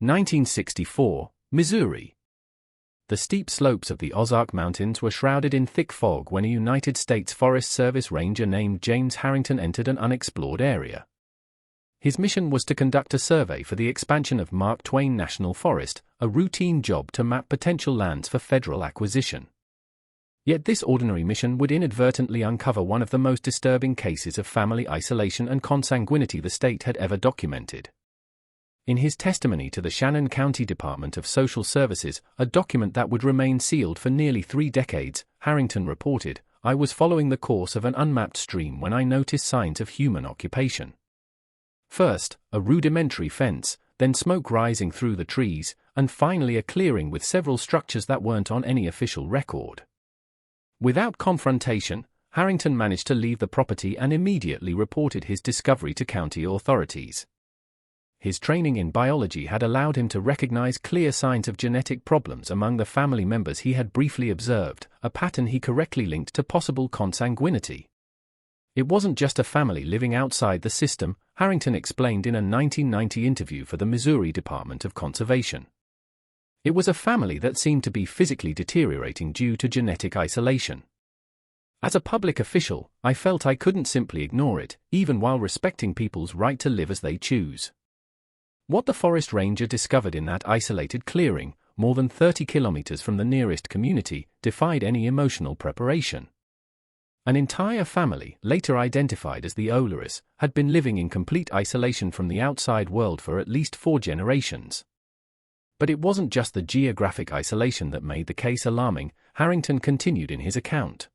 1964, Missouri. The steep slopes of the Ozark Mountains were shrouded in thick fog when a United States Forest Service ranger named James Harrington entered an unexplored area. His mission was to conduct a survey for the expansion of Mark Twain National Forest, a routine job to map potential lands for federal acquisition. Yet this ordinary mission would inadvertently uncover one of the most disturbing cases of family isolation and consanguinity the state had ever documented. In his testimony to the Shannon County Department of Social Services, a document that would remain sealed for nearly 3 decades, Harrington reported, "I was following the course of an unmapped stream when I noticed signs of human occupation. First, a rudimentary fence, then smoke rising through the trees, and finally a clearing with several structures that weren't on any official record." Without confrontation, Harrington managed to leave the property and immediately reported his discovery to county authorities. His training in biology had allowed him to recognize clear signs of genetic problems among the family members he had briefly observed, a pattern he correctly linked to possible consanguinity. It wasn't just a family living outside the system, Harrington explained in a 1990 interview for the Missouri Department of Conservation. It was a family that seemed to be physically deteriorating due to genetic isolation. As a public official, I felt I couldn't simply ignore it, even while respecting people's right to live as they choose. What the forest ranger discovered in that isolated clearing, more than 30 kilometers from the nearest community, defied any emotional preparation. An entire family, later identified as the Ohlers, had been living in complete isolation from the outside world for at least 4 generations. But it wasn't just the geographic isolation that made the case alarming, Harrington continued in his account.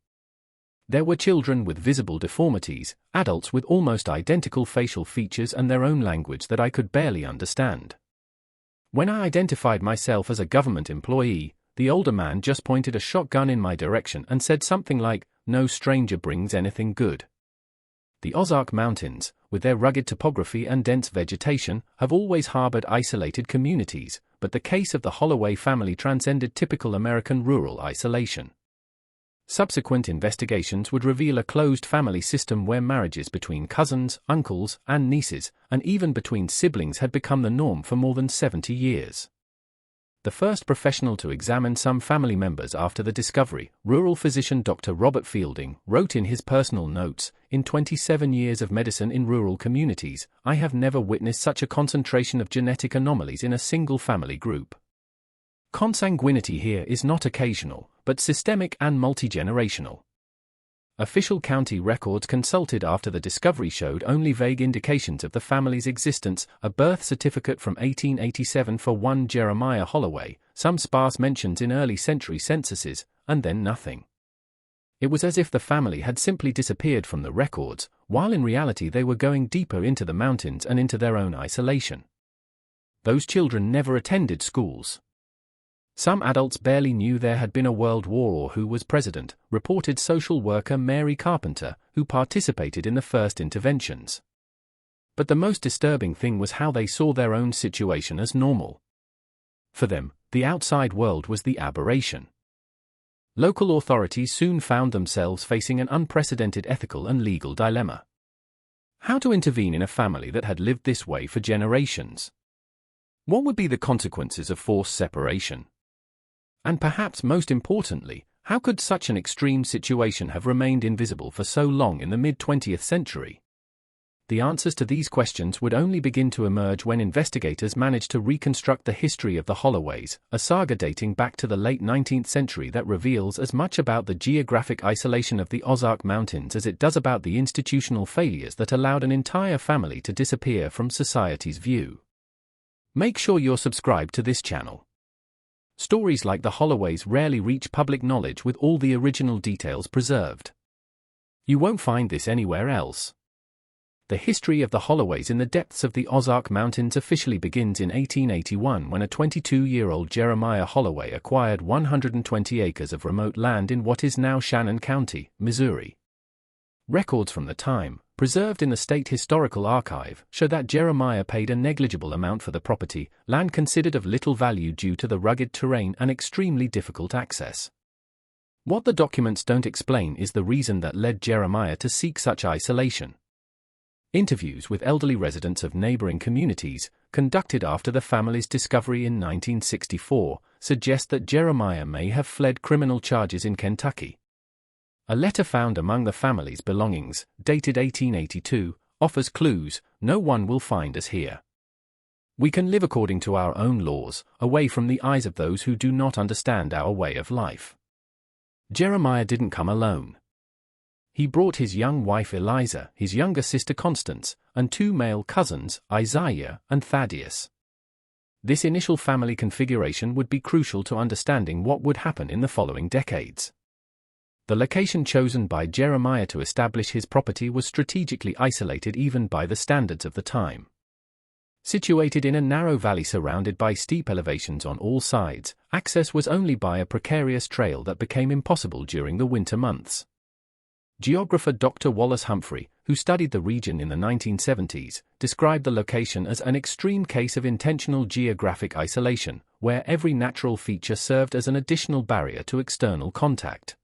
There were children with visible deformities, adults with almost identical facial features and their own language that I could barely understand. When I identified myself as a government employee, the older man just pointed a shotgun in my direction and said something like, "No stranger brings anything good." The Ozark Mountains, with their rugged topography and dense vegetation, have always harbored isolated communities, but the case of the Holloway family transcended typical American rural isolation. Subsequent investigations would reveal a closed family system where marriages between cousins, uncles, and nieces, and even between siblings had become the norm for more than 70 years. The first professional to examine some family members after the discovery, rural physician Dr. Robert Fielding, wrote in his personal notes, "In 27 years of medicine in rural communities, I have never witnessed such a concentration of genetic anomalies in a single family group. Consanguinity here is not occasional, but systemic and multi-generational." Official county records consulted after the discovery showed only vague indications of the family's existence, a birth certificate from 1887 for one Jeremiah Holloway, some sparse mentions in early century censuses, and then nothing. It was as if the family had simply disappeared from the records, while in reality they were going deeper into the mountains and into their own isolation. Those children never attended schools. Some adults barely knew there had been a world war or who was president, reported social worker Mary Carpenter, who participated in the first interventions. But the most disturbing thing was how they saw their own situation as normal. For them, the outside world was the aberration. Local authorities soon found themselves facing an unprecedented ethical and legal dilemma. How to intervene in a family that had lived this way for generations? What would be the consequences of forced separation? And perhaps most importantly, how could such an extreme situation have remained invisible for so long in the mid-20th century? The answers to these questions would only begin to emerge when investigators managed to reconstruct the history of the Holloways, a saga dating back to the late 19th century that reveals as much about the geographic isolation of the Ozark Mountains as it does about the institutional failures that allowed an entire family to disappear from society's view. Make sure you're subscribed to this channel. Stories like the Holloways rarely reach public knowledge with all the original details preserved. You won't find this anywhere else. The history of the Holloways in the depths of the Ozark Mountains officially begins in 1881 when a 22-year-old Jeremiah Holloway acquired 120 acres of remote land in what is now Shannon County, Missouri. Records from the time, preserved in the State Historical Archive, show that Jeremiah paid a negligible amount for the property, land considered of little value due to the rugged terrain and extremely difficult access. What the documents don't explain is the reason that led Jeremiah to seek such isolation. Interviews with elderly residents of neighboring communities, conducted after the family's discovery in 1964, suggest that Jeremiah may have fled criminal charges in Kentucky. A letter found among the family's belongings, dated 1882, offers clues: "No one will find us here. We can live according to our own laws, away from the eyes of those who do not understand our way of life." Jeremiah didn't come alone. He brought his young wife Eliza, his younger sister Constance, and two male cousins, Isaiah and Thaddeus. This initial family configuration would be crucial to understanding what would happen in the following decades. The location chosen by Jeremiah to establish his property was strategically isolated even by the standards of the time. Situated in a narrow valley surrounded by steep elevations on all sides, access was only by a precarious trail that became impossible during the winter months. Geographer Dr. Wallace Humphrey, who studied the region in the 1970s, described the location as an extreme case of intentional geographic isolation, where every natural feature served as an additional barrier to external contact.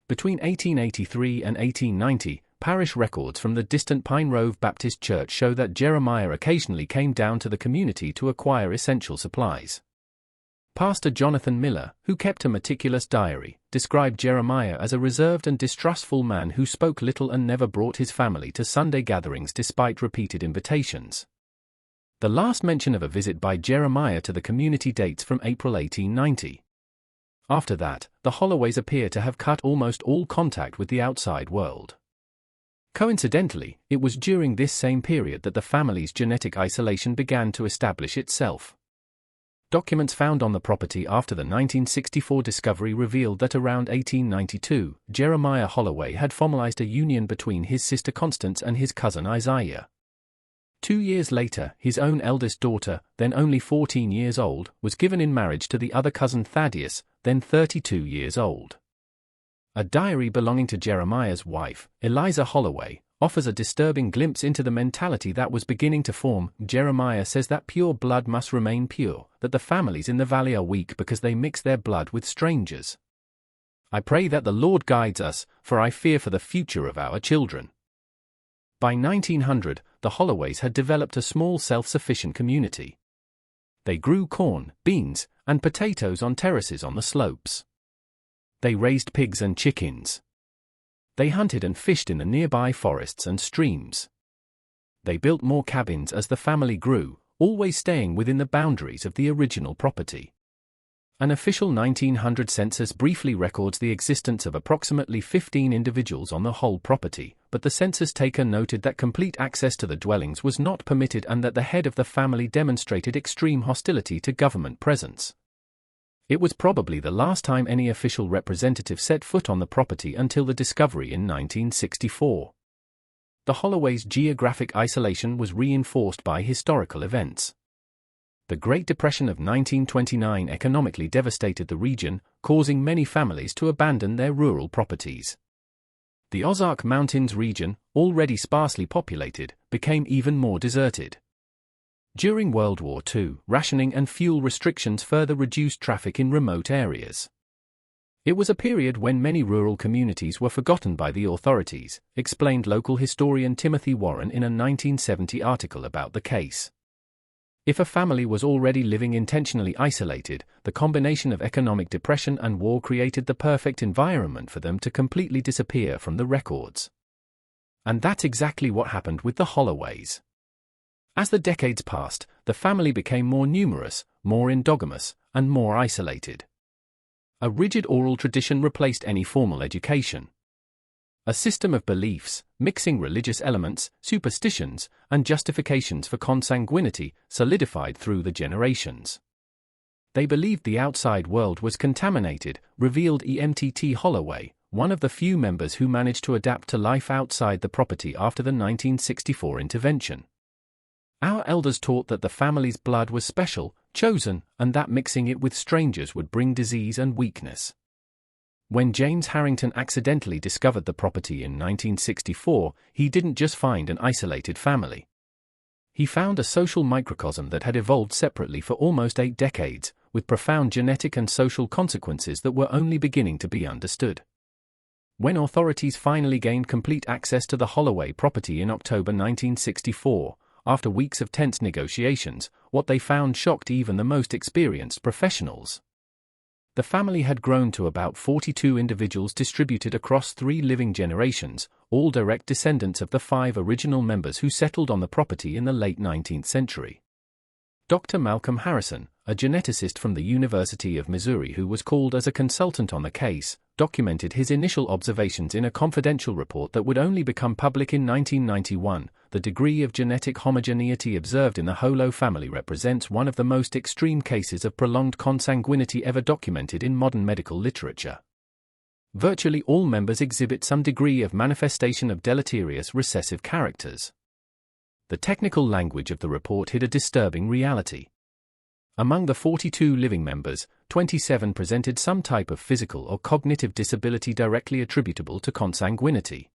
Between 1883 and 1890, parish records from the distant Pine Grove Baptist Church show that Jeremiah occasionally came down to the community to acquire essential supplies. Pastor Jonathan Miller, who kept a meticulous diary, described Jeremiah as a reserved and distrustful man who spoke little and never brought his family to Sunday gatherings despite repeated invitations. The last mention of a visit by Jeremiah to the community dates from April 1890. After that, the Holloways appear to have cut almost all contact with the outside world. Coincidentally, it was during this same period that the family's genetic isolation began to establish itself. Documents found on the property after the 1964 discovery revealed that around 1892, Jeremiah Holloway had formalized a union between his sister Constance and his cousin Isaiah. 2 years later, his own eldest daughter, then only 14 years old, was given in marriage to the other cousin Thaddeus, then 32 years old. A diary belonging to Jeremiah's wife, Eliza Holloway, offers a disturbing glimpse into the mentality that was beginning to form. Jeremiah says that pure blood must remain pure, that the families in the valley are weak because they mix their blood with strangers. "I pray that the Lord guides us, for I fear for the future of our children." By 1900, the Holloways had developed a small self-sufficient community. They grew corn, beans, and potatoes on terraces on the slopes. They raised pigs and chickens. They hunted and fished in the nearby forests and streams. They built more cabins as the family grew, always staying within the boundaries of the original property. An official 1900 census briefly records the existence of approximately 15 individuals on the whole property, but the census taker noted that complete access to the dwellings was not permitted and that the head of the family demonstrated extreme hostility to government presence. It was probably the last time any official representative set foot on the property until the discovery in 1964. The Holloways' geographic isolation was reinforced by historical events. The Great Depression of 1929 economically devastated the region, causing many families to abandon their rural properties. The Ozark Mountains region, already sparsely populated, became even more deserted. During World War II, rationing and fuel restrictions further reduced traffic in remote areas. It was a period when many rural communities were forgotten by the authorities, explained local historian Timothy Warren in a 1970 article about the case. If a family was already living intentionally isolated, the combination of economic depression and war created the perfect environment for them to completely disappear from the records. And that's exactly what happened with the Holloways. As the decades passed, the family became more numerous, more endogamous, and more isolated. A rigid oral tradition replaced any formal education. A system of beliefs, mixing religious elements, superstitions, and justifications for consanguinity, solidified through the generations. They believed the outside world was contaminated, revealed EMTT Holloway, one of the few members who managed to adapt to life outside the property after the 1964 intervention. Our elders taught that the family's blood was special, chosen, and that mixing it with strangers would bring disease and weakness. When James Harrington accidentally discovered the property in 1964, he didn't just find an isolated family. He found a social microcosm that had evolved separately for almost 8 decades, with profound genetic and social consequences that were only beginning to be understood. When authorities finally gained complete access to the Holloway property in October 1964, after weeks of tense negotiations, what they found shocked even the most experienced professionals. The family had grown to about 42 individuals distributed across 3 living generations, all direct descendants of the 5 original members who settled on the property in the late 19th century. Dr. Malcolm Harrison, a geneticist from the University of Missouri who was called as a consultant on the case, documented his initial observations in a confidential report that would only become public in 1991. The degree of genetic homogeneity observed in the Holloway family represents one of the most extreme cases of prolonged consanguinity ever documented in modern medical literature. Virtually all members exhibit some degree of manifestation of deleterious recessive characters. The technical language of the report hid a disturbing reality. Among the 42 living members, 27 presented some type of physical or cognitive disability directly attributable to consanguinity.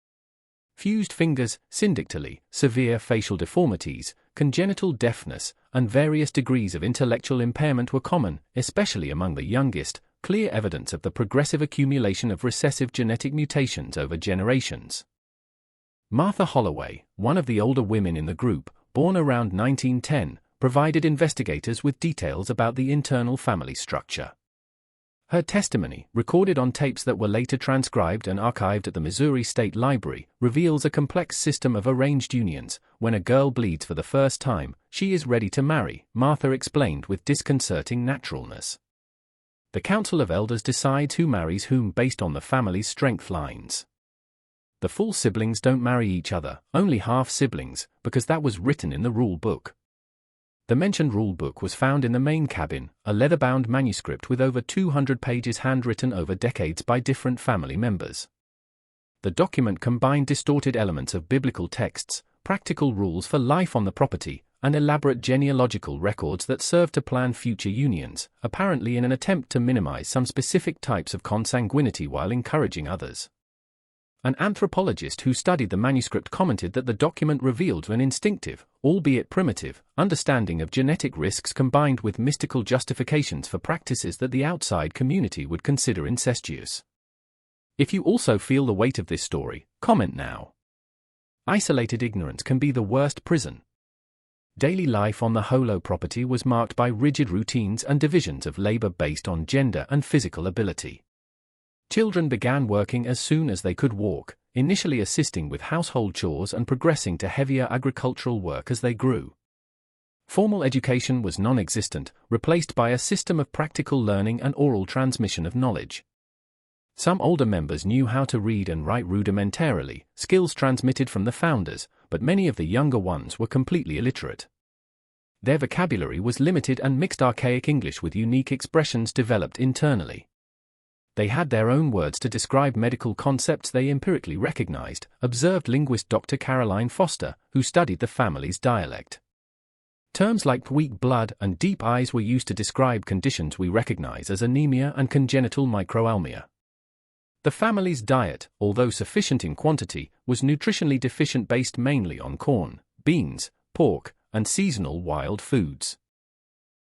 Fused fingers, syndactyly, severe facial deformities, congenital deafness, and various degrees of intellectual impairment were common, especially among the youngest, clear evidence of the progressive accumulation of recessive genetic mutations over generations. Martha Holloway, one of the older women in the group, born around 1910, provided investigators with details about the internal family structure. Her testimony, recorded on tapes that were later transcribed and archived at the Missouri State Library, reveals a complex system of arranged unions. When a girl bleeds for the first time, she is ready to marry, Martha explained with disconcerting naturalness. The Council of Elders decides who marries whom based on the family's strength lines. The full siblings don't marry each other, only half siblings, because that was written in the rule book. The mentioned rule book was found in the main cabin, a leather-bound manuscript with over 200 pages handwritten over decades by different family members. The document combined distorted elements of biblical texts, practical rules for life on the property, and elaborate genealogical records that served to plan future unions, apparently in an attempt to minimize some specific types of consanguinity while encouraging others. An anthropologist who studied the manuscript commented that the document revealed an instinctive, albeit primitive, understanding of genetic risks combined with mystical justifications for practices that the outside community would consider incestuous. If you also feel the weight of this story, comment now. Isolated ignorance can be the worst prison. Daily life on the Holloway property was marked by rigid routines and divisions of labor based on gender and physical ability. Children began working as soon as they could walk, initially assisting with household chores and progressing to heavier agricultural work as they grew. Formal education was non-existent, replaced by a system of practical learning and oral transmission of knowledge. Some older members knew how to read and write rudimentarily, skills transmitted from the founders, but many of the younger ones were completely illiterate. Their vocabulary was limited and mixed archaic English with unique expressions developed internally. They had their own words to describe medical concepts they empirically recognized, observed linguist Dr. Caroline Foster, who studied the family's dialect. Terms like weak blood and deep eyes were used to describe conditions we recognize as anemia and congenital microalmia. The family's diet, although sufficient in quantity, was nutritionally deficient based mainly on corn, beans, pork, and seasonal wild foods.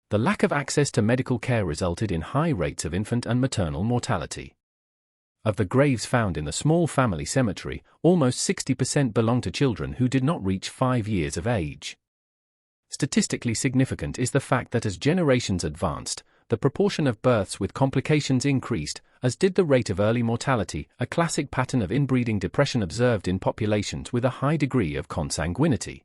The lack of access to medical care resulted in high rates of infant and maternal mortality. Of the graves found in the small family cemetery, almost 60% belonged to children who did not reach 5 years of age. Statistically significant is the fact that as generations advanced, the proportion of births with complications increased, as did the rate of early mortality, a classic pattern of inbreeding depression observed in populations with a high degree of consanguinity.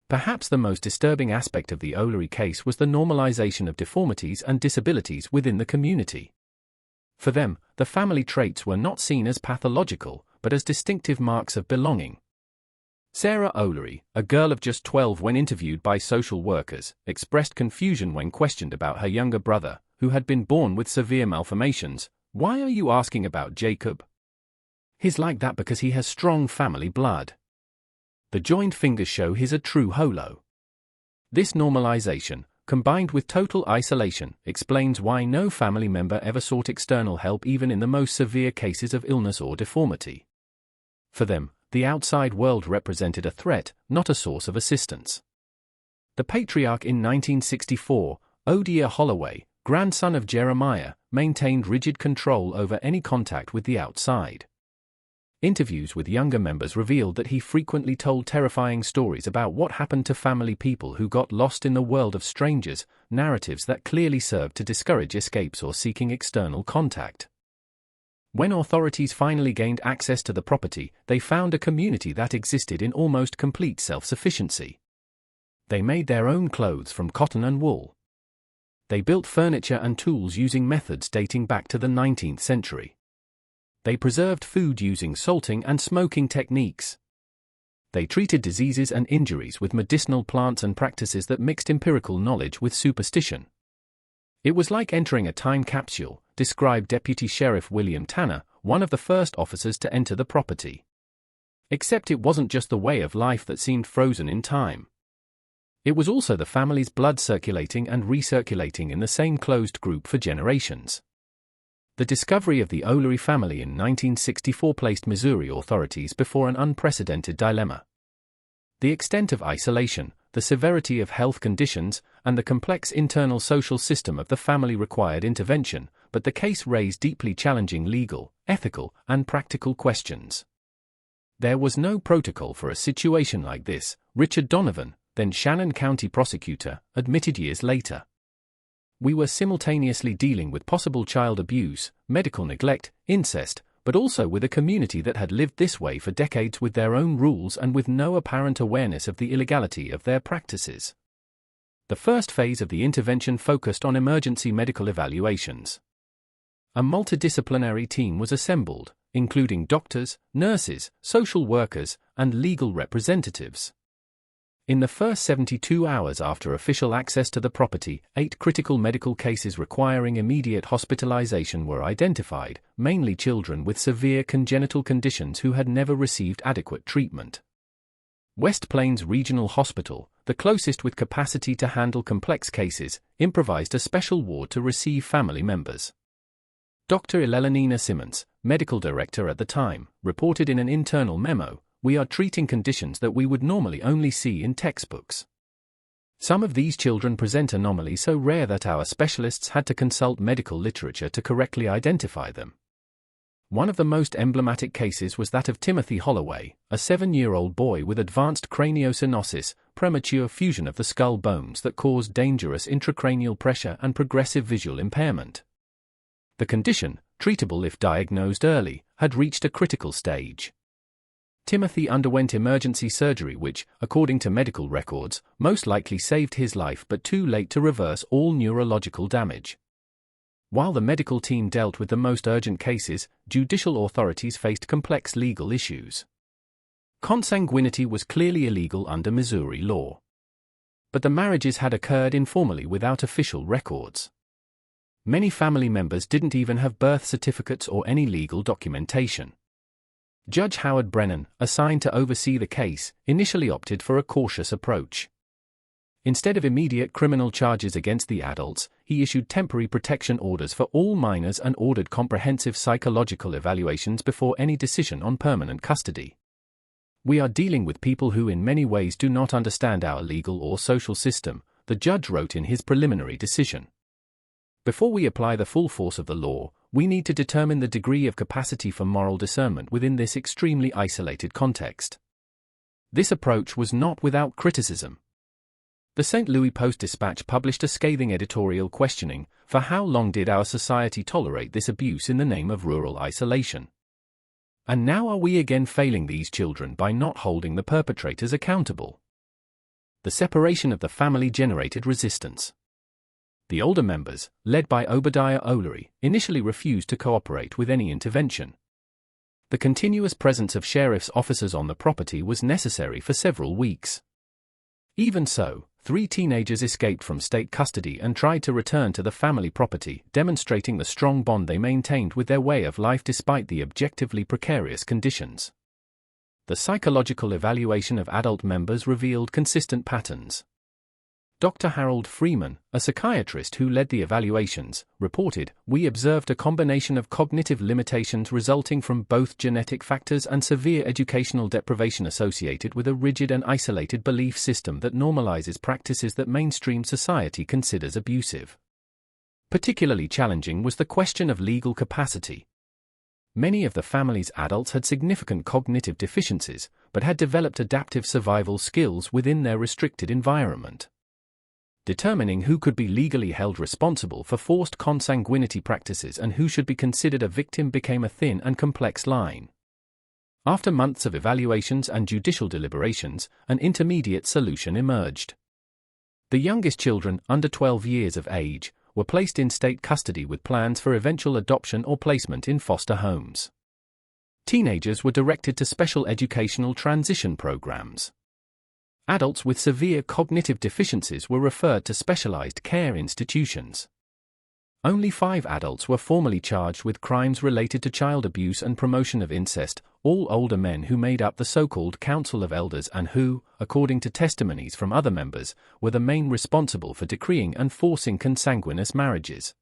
Perhaps the most disturbing aspect of the Holloway case was the normalization of deformities and disabilities within the community. For them, the family traits were not seen as pathological, but as distinctive marks of belonging. Sarah Holloway, a girl of just 12 when interviewed by social workers, expressed confusion when questioned about her younger brother, who had been born with severe malformations. "Why are you asking about Jacob? He's like that because he has strong family blood. The joined fingers show he's a true Holloway." This normalization, combined with total isolation, explains why no family member ever sought external help even in the most severe cases of illness or deformity. For them, the outside world represented a threat, not a source of assistance. The patriarch in 1964, Odier Holloway, grandson of Jeremiah, maintained rigid control over any contact with the outside. Interviews with younger members revealed that he frequently told terrifying stories about what happened to family people who got lost in the world of strangers, narratives that clearly served to discourage escapes or seeking external contact. When authorities finally gained access to the property, they found a community that existed in almost complete self-sufficiency. They made their own clothes from cotton and wool. They built furniture and tools using methods dating back to the 19th century. They preserved food using salting and smoking techniques. They treated diseases and injuries with medicinal plants and practices that mixed empirical knowledge with superstition. It was like entering a time capsule, described Deputy Sheriff William Tanner, one of the first officers to enter the property. Except it wasn't just the way of life that seemed frozen in time. It was also the family's blood circulating and recirculating in the same closed group for generations. The discovery of the Holloway family in 1964 placed Missouri authorities before an unprecedented dilemma. The extent of isolation, the severity of health conditions, and the complex internal social system of the family required intervention, but the case raised deeply challenging legal, ethical, and practical questions. There was no protocol for a situation like this, Richard Donovan, then Shannon County prosecutor, admitted years later. We were simultaneously dealing with possible child abuse, medical neglect, incest, but also with a community that had lived this way for decades with their own rules and with no apparent awareness of the illegality of their practices. The first phase of the intervention focused on emergency medical evaluations. A multidisciplinary team was assembled, including doctors, nurses, social workers, and legal representatives. In the first 72 hours after official access to the property, 8 critical medical cases requiring immediate hospitalization were identified, mainly children with severe congenital conditions who had never received adequate treatment. West Plains Regional Hospital, the closest with capacity to handle complex cases, improvised a special ward to receive family members. Dr. Eleanina Simmons, medical director at the time, reported in an internal memo, "We are treating conditions that we would normally only see in textbooks. Some of these children present anomalies so rare that our specialists had to consult medical literature to correctly identify them." One of the most emblematic cases was that of Timothy Holloway, a 7-year-old boy with advanced craniosynosis, premature fusion of the skull bones that caused dangerous intracranial pressure and progressive visual impairment. The condition, treatable if diagnosed early, had reached a critical stage. Timothy underwent emergency surgery which, according to medical records, most likely saved his life but too late to reverse all neurological damage. While the medical team dealt with the most urgent cases, judicial authorities faced complex legal issues. Consanguinity was clearly illegal under Missouri law. But the marriages had occurred informally without official records. Many family members didn't even have birth certificates or any legal documentation. Judge Howard Brennan, assigned to oversee the case, initially opted for a cautious approach. Instead of immediate criminal charges against the adults, he issued temporary protection orders for all minors and ordered comprehensive psychological evaluations before any decision on permanent custody. "We are dealing with people who in many ways do not understand our legal or social system," the judge wrote in his preliminary decision. "Before we apply the full force of the law, we need to determine the degree of capacity for moral discernment within this extremely isolated context." This approach was not without criticism. The St. Louis Post-Dispatch published a scathing editorial questioning, "For how long did our society tolerate this abuse in the name of rural isolation? And now are we again failing these children by not holding the perpetrators accountable?" The separation of the family generated resistance. The older members, led by Obadiah O'Leary, initially refused to cooperate with any intervention. The continuous presence of sheriff's officers on the property was necessary for several weeks. Even so, 3 teenagers escaped from state custody and tried to return to the family property, demonstrating the strong bond they maintained with their way of life despite the objectively precarious conditions. The psychological evaluation of adult members revealed consistent patterns. Dr. Harold Freeman, a psychiatrist who led the evaluations, reported, "We observed a combination of cognitive limitations resulting from both genetic factors and severe educational deprivation associated with a rigid and isolated belief system that normalizes practices that mainstream society considers abusive." Particularly challenging was the question of legal capacity. Many of the family's adults had significant cognitive deficiencies, but had developed adaptive survival skills within their restricted environment. Determining who could be legally held responsible for forced consanguinity practices and who should be considered a victim became a thin and complex line. After months of evaluations and judicial deliberations, an intermediate solution emerged. The youngest children, under 12 years of age, were placed in state custody with plans for eventual adoption or placement in foster homes. Teenagers were directed to special educational transition programs. Adults with severe cognitive deficiencies were referred to specialized care institutions. Only 5 adults were formally charged with crimes related to child abuse and promotion of incest, all older men who made up the so-called Council of Elders and who, according to testimonies from other members, were the main responsible for decreeing and forcing consanguineous marriages.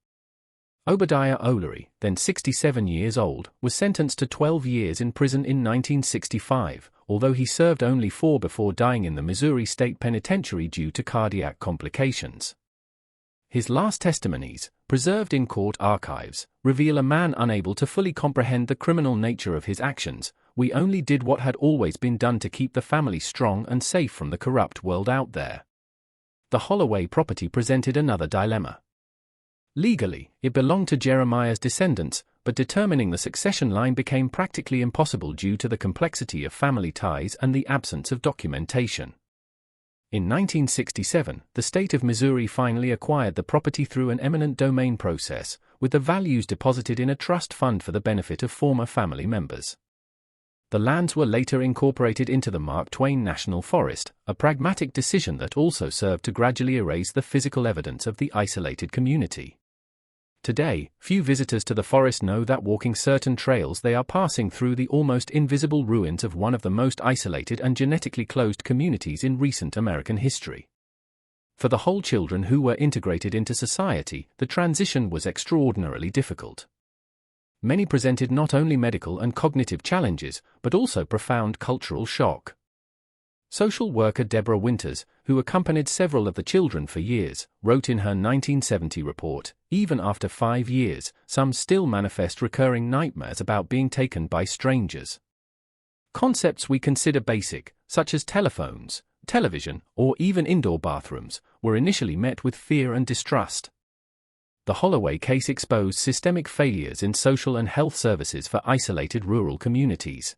Obadiah O'Leary, then 67 years old, was sentenced to 12 years in prison in 1965, although he served only 4 before dying in the Missouri State Penitentiary due to cardiac complications. His last testimonies, preserved in court archives, reveal a man unable to fully comprehend the criminal nature of his actions. "We only did what had always been done to keep the family strong and safe from the corrupt world out there." The Holloway property presented another dilemma. Legally, it belonged to Jeremiah's descendants, but determining the succession line became practically impossible due to the complexity of family ties and the absence of documentation. In 1967, the state of Missouri finally acquired the property through an eminent domain process, with the values deposited in a trust fund for the benefit of former family members. The lands were later incorporated into the Mark Twain National Forest, a pragmatic decision that also served to gradually erase the physical evidence of the isolated community. Today, few visitors to the forest know that walking certain trails they are passing through the almost invisible ruins of one of the most isolated and genetically closed communities in recent American history. For the whole children who were integrated into society, the transition was extraordinarily difficult. Many presented not only medical and cognitive challenges, but also profound cultural shock. Social worker Deborah Winters, who accompanied several of the children for years, wrote in her 1970 report, "Even after 5 years, some still manifest recurring nightmares about being taken by strangers. Concepts we consider basic, such as telephones, television, or even indoor bathrooms, were initially met with fear and distrust." The Holloway case exposed systemic failures in social and health services for isolated rural communities.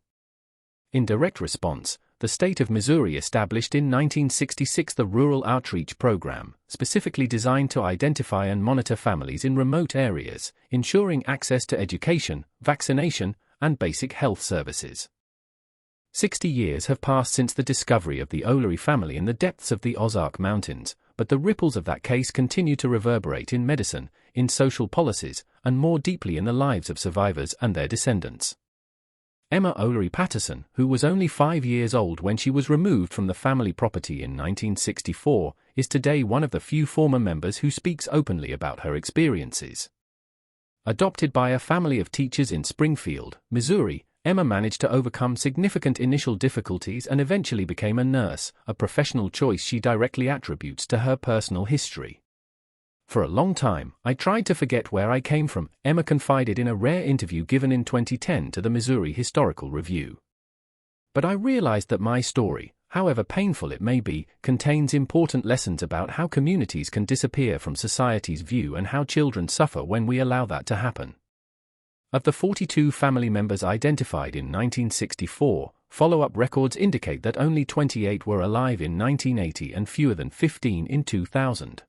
In direct response, the state of Missouri established in 1966 the Rural Outreach Program, specifically designed to identify and monitor families in remote areas, ensuring access to education, vaccination, and basic health services. 60 years have passed since the discovery of the O'Leary family in the depths of the Ozark Mountains, but the ripples of that case continue to reverberate in medicine, in social policies, and more deeply in the lives of survivors and their descendants. Emma O'Leary Patterson, who was only 5 years old when she was removed from the family property in 1964, is today one of the few former members who speaks openly about her experiences. Adopted by a family of teachers in Springfield, Missouri, Emma managed to overcome significant initial difficulties and eventually became a nurse, a professional choice she directly attributes to her personal history. "For a long time, I tried to forget where I came from," Emma confided in a rare interview given in 2010 to the Missouri Historical Review. "But I realized that my story, however painful it may be, contains important lessons about how communities can disappear from society's view and how children suffer when we allow that to happen." Of the 42 family members identified in 1964, follow-up records indicate that only 28 were alive in 1980 and fewer than 15 in 2000.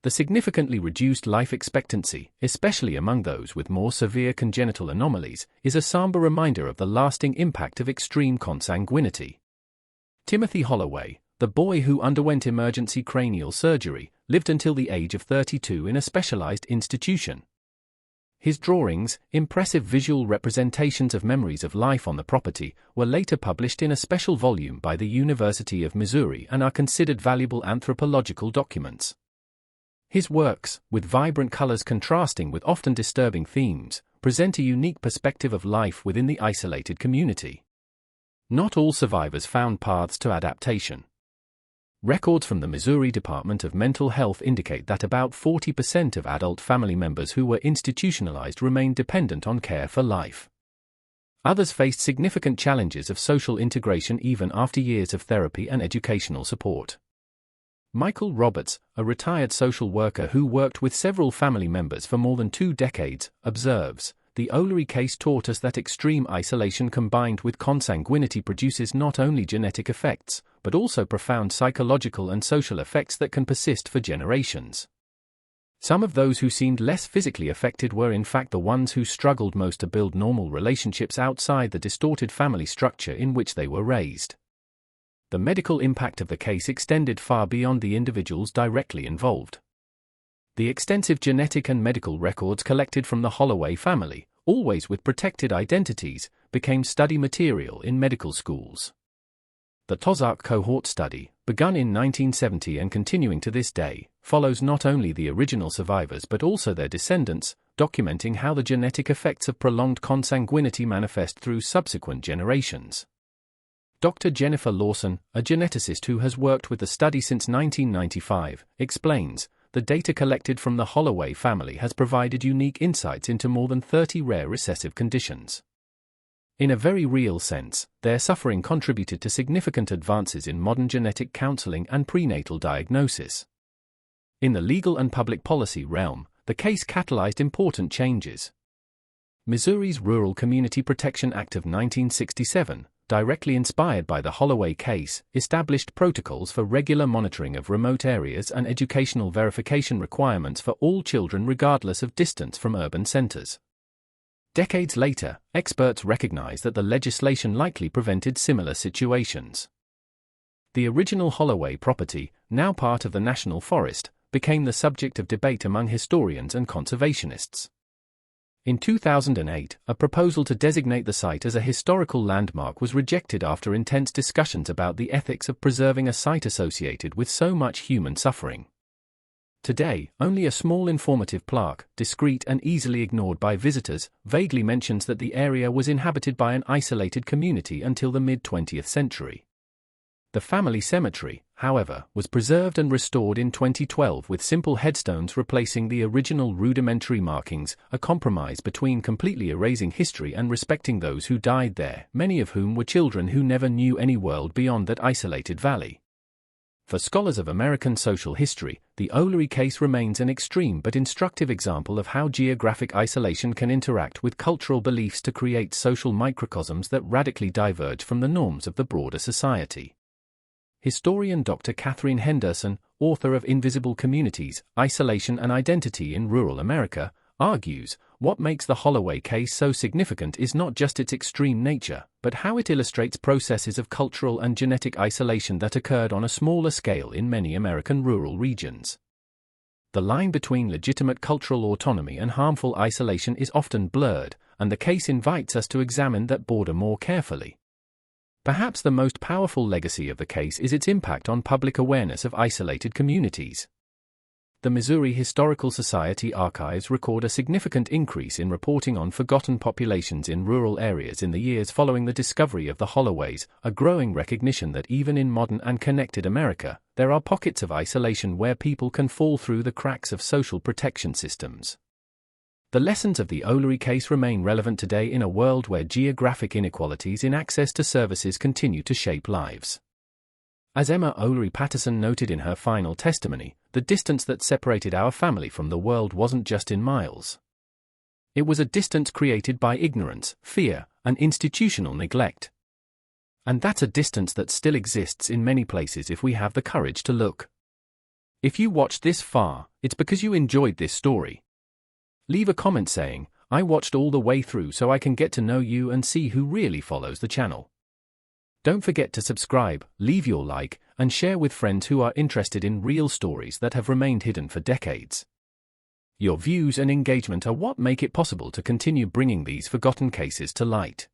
The significantly reduced life expectancy, especially among those with more severe congenital anomalies, is a somber reminder of the lasting impact of extreme consanguinity. Timothy Holloway, the boy who underwent emergency cranial surgery, lived until the age of 32 in a specialized institution. His drawings, impressive visual representations of memories of life on the property, were later published in a special volume by the University of Missouri and are considered valuable anthropological documents. His works, with vibrant colors contrasting with often disturbing themes, present a unique perspective of life within the isolated community. Not all survivors found paths to adaptation. Records from the Missouri Department of Mental Health indicate that about 40% of adult family members who were institutionalized remained dependent on care for life. Others faced significant challenges of social integration even after years of therapy and educational support. Michael Roberts, a retired social worker who worked with several family members for more than 2 decades, observes, "The Holloway case taught us that extreme isolation combined with consanguinity produces not only genetic effects, but also profound psychological and social effects that can persist for generations." Some of those who seemed less physically affected were in fact the ones who struggled most to build normal relationships outside the distorted family structure in which they were raised. The medical impact of the case extended far beyond the individuals directly involved. The extensive genetic and medical records collected from the Holloway family, always with protected identities, became study material in medical schools. The Ozark cohort study, begun in 1970 and continuing to this day, follows not only the original survivors but also their descendants, documenting how the genetic effects of prolonged consanguinity manifest through subsequent generations. Dr. Jennifer Lawson, a geneticist who has worked with the study since 1995, explains, "The data collected from the Holloway family has provided unique insights into more than 30 rare recessive conditions. In a very real sense, their suffering contributed to significant advances in modern genetic counseling and prenatal diagnosis." In the legal and public policy realm, the case catalyzed important changes. Missouri's Rural Community Protection Act of 1967, directly inspired by the Holloway case, established protocols for regular monitoring of remote areas and educational verification requirements for all children regardless of distance from urban centers. Decades later, experts recognized that the legislation likely prevented similar situations. The original Holloway property, now part of the National Forest, became the subject of debate among historians and conservationists. In 2008, a proposal to designate the site as a historical landmark was rejected after intense discussions about the ethics of preserving a site associated with so much human suffering. Today, only a small informative plaque, discreet and easily ignored by visitors, vaguely mentions that the area was inhabited by an isolated community until the mid-20th century. The family cemetery, however, was preserved and restored in 2012 with simple headstones replacing the original rudimentary markings, a compromise between completely erasing history and respecting those who died there, many of whom were children who never knew any world beyond that isolated valley. For scholars of American social history, the Holloway case remains an extreme but instructive example of how geographic isolation can interact with cultural beliefs to create social microcosms that radically diverge from the norms of the broader society. Historian Dr. Catherine Henderson, author of Invisible Communities, Isolation and Identity in Rural America, argues, what makes the Holloway case so significant is not just its extreme nature, but how it illustrates processes of cultural and genetic isolation that occurred on a smaller scale in many American rural regions. The line between legitimate cultural autonomy and harmful isolation is often blurred, and the case invites us to examine that border more carefully. Perhaps the most powerful legacy of the case is its impact on public awareness of isolated communities. The Missouri Historical Society archives record a significant increase in reporting on forgotten populations in rural areas in the years following the discovery of the Holloways, a growing recognition that even in modern and connected America, there are pockets of isolation where people can fall through the cracks of social protection systems. The lessons of the Holloway case remain relevant today in a world where geographic inequalities in access to services continue to shape lives. As Emma Holloway Patterson noted in her final testimony, the distance that separated our family from the world wasn't just in miles. It was a distance created by ignorance, fear, and institutional neglect. And that's a distance that still exists in many places if we have the courage to look. If you watched this far, it's because you enjoyed this story. Leave a comment saying, "I watched all the way through so I can get to know you and see who really follows the channel." Don't forget to subscribe, leave your like, and share with friends who are interested in real stories that have remained hidden for decades. Your views and engagement are what make it possible to continue bringing these forgotten cases to light.